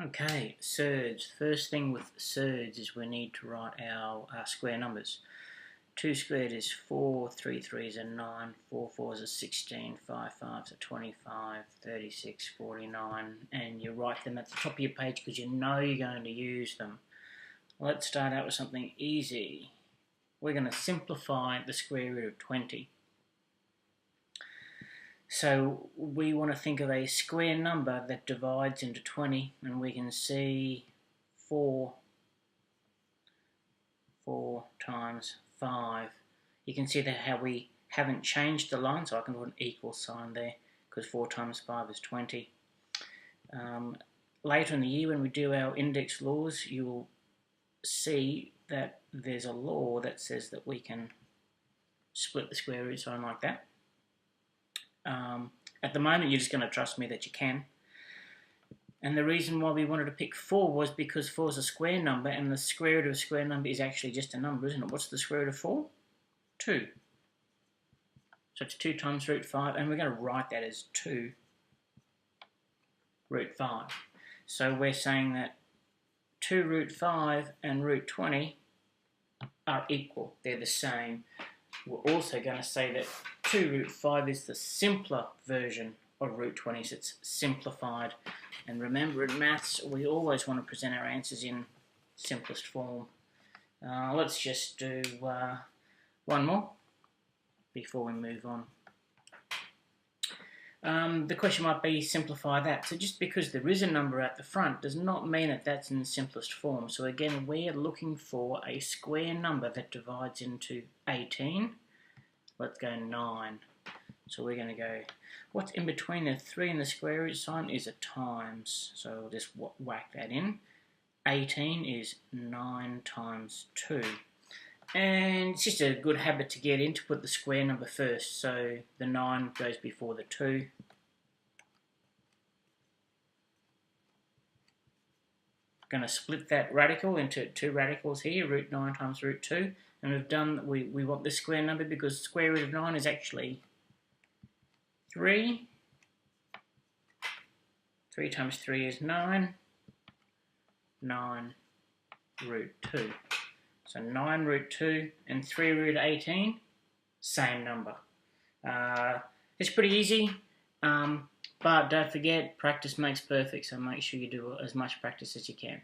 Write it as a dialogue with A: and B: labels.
A: Okay, surds. First thing with surds is we need to write our square numbers. 2 squared is 4, 3 threes are 9, 4 fours are 16, 5 fives are 25, 36, 49, and you write them at the top of your page because you know you're going to use them. Let's start out with something easy. We're going to simplify the square root of 20. So we want to think of a square number that divides into 20, and we can see 4 times 5. You can see that how we haven't changed the line, so I can put an equal sign there because 4 times 5 is 20. Later in the year when we do our index laws, you will see that there's a law that says that we can split the square root sign like that. At the moment, you're just going to trust me that you can. And the reason why we wanted to pick 4 was because 4 is a square number, and the square root of a square number is actually just a number, isn't it? What's the square root of 4? 2. So it's 2 times root 5, and we're going to write that as 2 root 5. So we're saying that 2 root 5 and root 20 are equal. They're the same. We're also going to say that 2 root 5 is the simpler version of root 20, so it's simplified. And remember, in maths, we always want to present our answers in simplest form. Let's just do one more before we move on. The question might be, simplify that. So just because there is a number at the front does not mean that that's in the simplest form. So again, we're looking for a square number that divides into 18. Let's go 9. So we're going to go, what's in between the 3 and the square root sign is a times. So we'll just whack that in. 18 is 9 times 2. And it's just a good habit to get in to put the square number first. So the 9 goes before the 2. Going to split that radical into 2 radicals here, root 9 times root 2. And we've done, we want this square number because the square root of 9 is actually 3. 3 times 3 is 9. 9 root 2. So 9 root 2 and 3 root 18, same number. It's pretty easy, but don't forget, practice makes perfect, so make sure you do as much practice as you can.